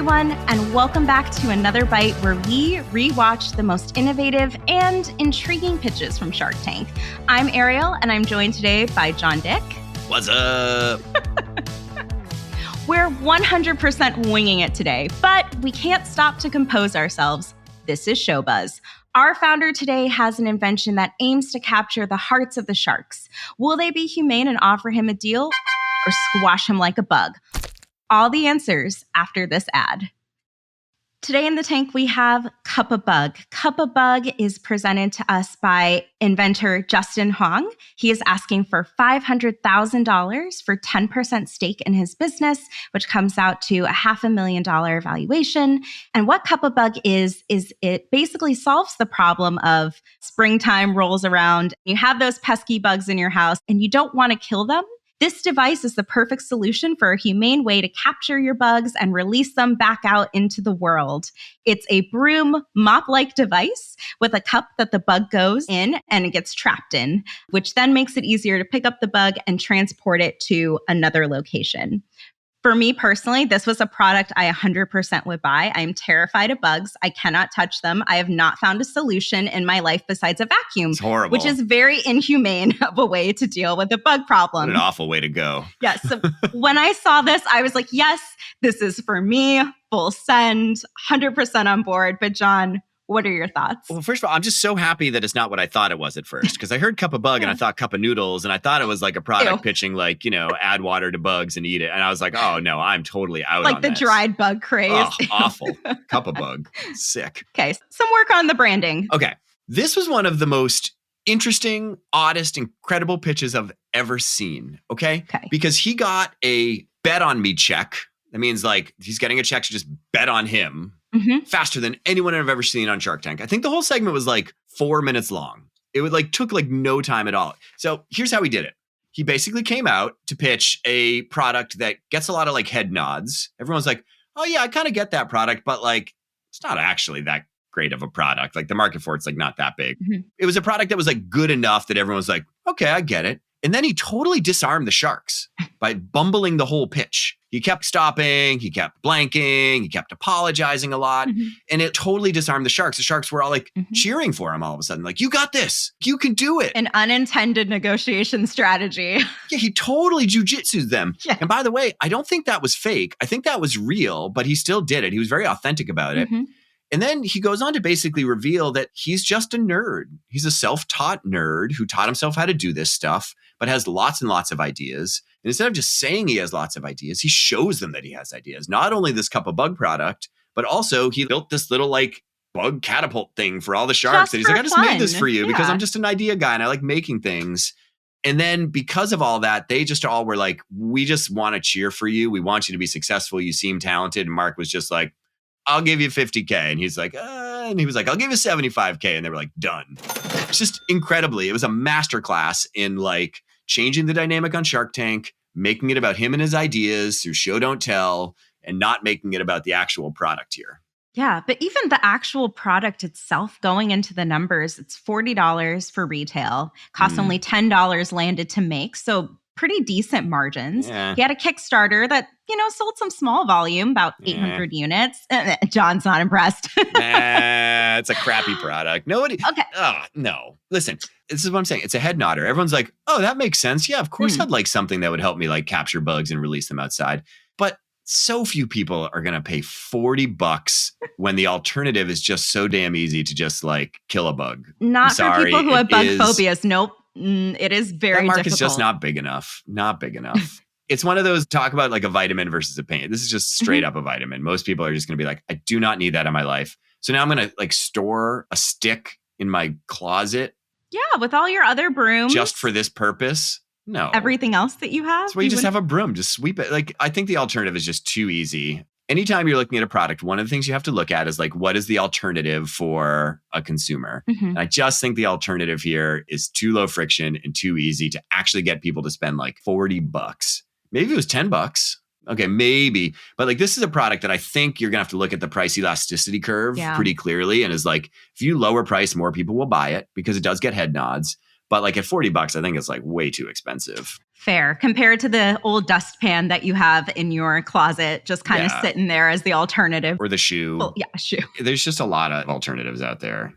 everyone, and welcome back to another bite where we rewatch the most innovative and intriguing pitches from Shark Tank. I'm Ariel, and I'm joined today by Jon Dick. What's up? We're 100% winging it today, but we can't stop to compose ourselves. This is Showbuzz. Our founder today has an invention that aims to capture the hearts of the sharks. Will they be humane and offer him a deal, or squash him like a bug? All the answers after this ad. Today in the tank, we have Cup of Bug. Cup of Bug is presented to us by inventor Justin Hong. He is asking for $500,000 for 10% stake in his business, which comes out to a $500,000 valuation. And what Cup of Bug is it basically solves the problem of springtime rolls around. You have those pesky bugs in your house and you don't want to kill them. This device is the perfect solution for a humane way to capture your bugs and release them back out into the world. It's a broom mop-like device with a cup that the bug goes in and it gets trapped in, which then makes it easier to pick up the bug and transport it to another location. For me personally, this was a product I 100% would buy. I'm terrified of bugs. I cannot touch them. I have not found a solution in my life besides a vacuum. It's horrible. Which is very inhumane of a way to deal with a bug problem. What an awful way to go. Yes. So when I saw this, I was like, yes, this is for me. Full send, 100% on board. But Jon, what are your thoughts? Well, first of all, I'm just so happy that it's not what I thought it was at first, because I heard Cup of Bug and I thought Cup of Noodles, and I thought it was like a product pitching like, add water to bugs and eat it. And I was like, oh no, I'm totally out on like the this. Dried bug craze. Oh, awful. Cup of Bug. Sick. Okay, some work on the branding. Okay. This was one of the most interesting, oddest, incredible pitches I've ever seen. Okay? Because he got a bet on me check. That means like he's getting a check to just bet on him. Faster than anyone I've ever seen on Shark Tank. I think the whole segment was like 4 minutes long. It would took no time at all. So here's how he did it. He basically came out to pitch a product that gets a lot of head nods. Everyone's like, oh yeah, I kind of get that product, but it's not actually that great of a product. The market for it's not that big. It was a product that was good enough that everyone's like, okay, I get it. And then he totally disarmed the sharks by bumbling the whole pitch. He kept stopping, he kept blanking, he kept apologizing a lot, and it totally disarmed the sharks. The sharks were all cheering for him all of a sudden, you got this, you can do it. An unintended negotiation strategy. Yeah, he totally jujitsu'd them. Yeah. And by the way, I don't think that was fake. I think that was real, but he still did it. He was very authentic about it. And then he goes on to basically reveal that he's just a nerd. He's a self-taught nerd who taught himself how to do this stuff, but has lots and lots of ideas. And instead of just saying he has lots of ideas, he shows them that he has ideas. Not only this Cup of Bug product, but also he built this little bug catapult thing for all the sharks. And he's like, I just made this for you because I'm just an idea guy and I like making things. And then because of all that, they just all were like, we just want to cheer for you. We want you to be successful. You seem talented. And Mark was just like, I'll give you $50K. And he's like, and he was like, I'll give you $75K. And they were like, done. It's just incredibly. It was a masterclass in changing the dynamic on Shark Tank, making it about him and his ideas through show, don't tell, and not making it about the actual product here. Yeah, but even the actual product itself, going into the numbers, it's $40 for retail, costs only $10 landed to make. So pretty decent margins. Yeah. He had a Kickstarter that, sold some small volume, about 800 units. Jon's not impressed. Nah, it's a crappy product. Nobody. Okay. Oh, no. Listen, this is what I'm saying. It's a head nodder. Everyone's like, oh, that makes sense. Yeah, of course I'd like something that would help me capture bugs and release them outside. But so few people are going to pay $40 when the alternative is just so damn easy to just kill a bug. Not for people who have bug phobias. Nope. It is very difficult. That market's difficult. just not big enough. Not big enough. It's one of those talk about a vitamin versus a pain. This is just straight up a vitamin. Most people are just going to be like, I do not need that in my life. So now I'm going to store a stick in my closet. Yeah, with all your other brooms. Just for this purpose. No. Everything else that you have? That's why you just have a broom. Just sweep it. I think the alternative is just too easy. Anytime you're looking at a product, one of the things you have to look at is what is the alternative for a consumer? And I just think the alternative here is too low friction and too easy to actually get people to spend $40. Maybe it was $10. Okay, maybe. But this is a product that I think you're going to have to look at the price elasticity curve pretty clearly. And is if you lower price, more people will buy it because it does get head nods. But like at $40, I think it's like way too expensive. Fair. Compared to the old dustpan that you have in your closet, just kind of sitting there as the alternative. Or the shoe. Well, yeah, shoe. There's just a lot of alternatives out there.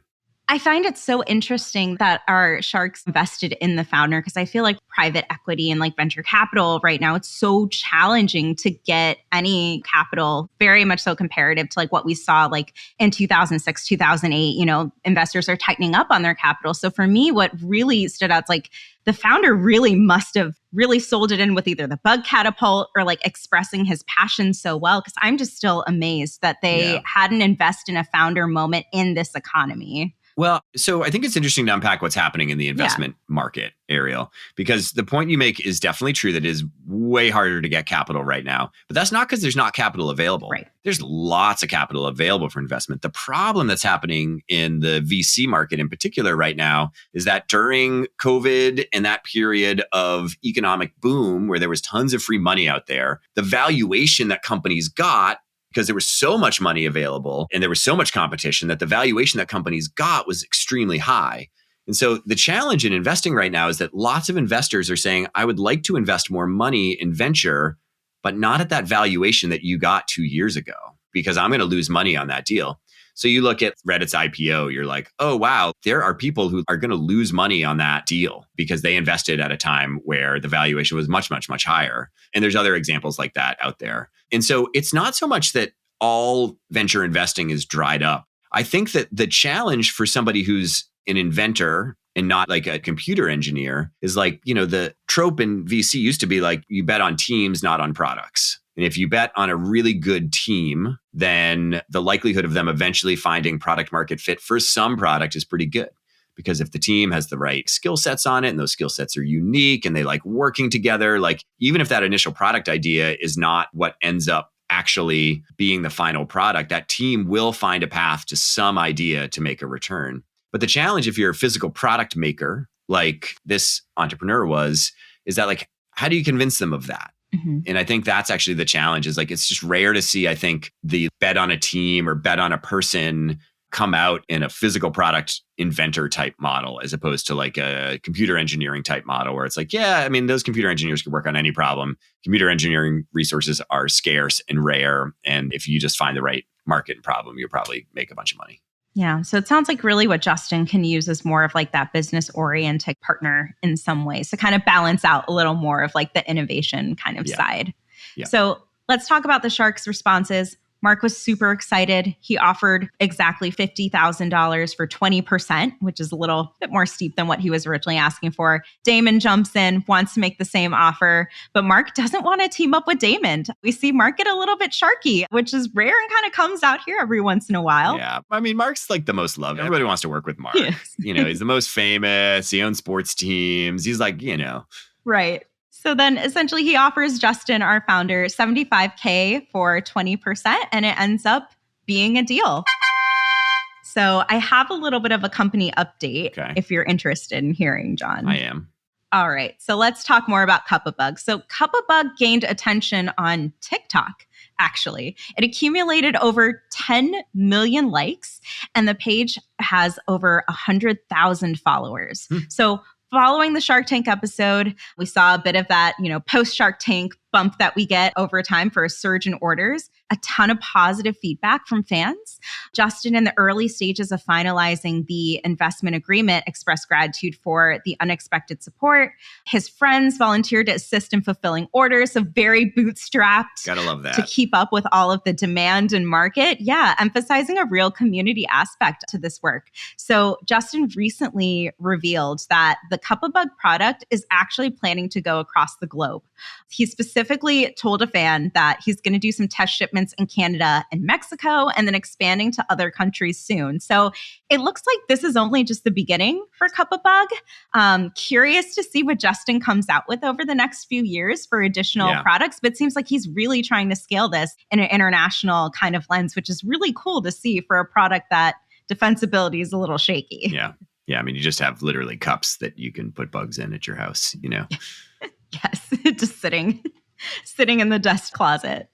I find it so interesting that our sharks invested in the founder, because I feel like private equity and like venture capital right now, it's so challenging to get any capital, very much so comparative to like what we saw like in 2006, 2008, investors are tightening up on their capital. So for me, what really stood out is like the founder really must have really sold it in with either the bug catapult or like expressing his passion so well, because I'm just still amazed that they hadn't invested in a founder moment in this economy. Well, so I think it's interesting to unpack what's happening in the investment market, Ariel, because the point you make is definitely true that it is way harder to get capital right now. But that's not because there's not capital available. Right. There's lots of capital available for investment. The problem that's happening in the VC market in particular right now is that during COVID and that period of economic boom where there was tons of free money out there, the valuation that companies got, because there was so much money available and there was so much competition, that the valuation that companies got was extremely high. And so the challenge in investing right now is that lots of investors are saying, I would like to invest more money in venture, but not at that valuation that you got 2 years ago, because I'm going to lose money on that deal. So you look at Reddit's IPO, you're like, oh, wow, there are people who are going to lose money on that deal because they invested at a time where the valuation was much, much, much higher. And there's other examples like that out there. And so it's not so much that all venture investing is dried up. I think that the challenge for somebody who's an inventor and not like a computer engineer is like, the trope in VC used to be like, you bet on teams, not on products. And if you bet on a really good team, then the likelihood of them eventually finding product market fit for some product is pretty good. Because if the team has the right skill sets on it and those skill sets are unique and they like working together, like even if that initial product idea is not what ends up actually being the final product, that team will find a path to some idea to make a return. But the challenge if you're a physical product maker, like this entrepreneur was, is that like, how do you convince them of that? Mm-hmm. And I think that's actually the challenge is like, it's just rare to see, I think, the bet on a team or bet on a person come out in a physical product inventor type model, as opposed to like a computer engineering type model where it's like, those computer engineers can work on any problem. Computer engineering resources are scarce and rare. And if you just find the right market and problem, you'll probably make a bunch of money. Yeah. So it sounds like really what Justin can use is more of like that business oriented partner in some ways to kind of balance out a little more of like the innovation kind of side. Yeah. So let's talk about the Sharks' responses. Mark was super excited. He offered exactly $50,000 for 20%, which is a little bit more steep than what he was originally asking for. Damon jumps in, wants to make the same offer, but Mark doesn't want to team up with Damon. We see Mark get a little bit sharky, which is rare and kind of comes out here every once in a while. Yeah. I mean, Mark's like the most loved. Everybody wants to work with Mark. Yes. He's the most famous. He owns sports teams. He's like, Right. So then essentially he offers Justin, our founder, $75K for 20%, and it ends up being a deal. So I have a little bit of a company update if you're interested in hearing, Jon. I am. All right. So let's talk more about Cup-a-Bug. So Cup-a-Bug gained attention on TikTok, actually. It accumulated over 10 million likes, and the page has over 100,000 followers. So following the Shark Tank episode, we saw a bit of that, post-Shark Tank bump that we get over time for a surge in orders, a ton of positive feedback from fans. Justin, in the early stages of finalizing the investment agreement, expressed gratitude for the unexpected support. His friends volunteered to assist in fulfilling orders, so very bootstrapped. Gotta love that. To keep up with all of the demand and market. Yeah, emphasizing a real community aspect to this work. So Justin recently revealed that the Cup-a-Bug product is actually planning to go across the globe. He specifically told a fan that he's going to do some test shipments in Canada and Mexico and then expanding to other countries soon. So it looks like this is only just the beginning for Cup-a-Bug. Curious to see what Justin comes out with over the next few years for additional products, but it seems like he's really trying to scale this in an international kind of lens, which is really cool to see for a product that defensibility is a little shaky. Yeah. Yeah. I mean, you just have literally cups that you can put bugs in at your house, Yes, just sitting in the desk closet.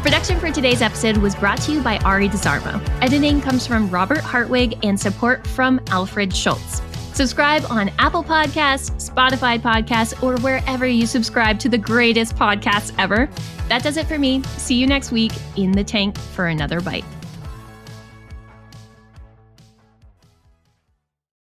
For Production for today's episode was brought to you by Arie Desormeaux. Editing comes from Robert Hartwig and support from Alfred Schulz. Subscribe on Apple Podcasts, Spotify Podcasts, or wherever you subscribe to the greatest podcasts ever. That does it for me. See you next week in the tank for another bite.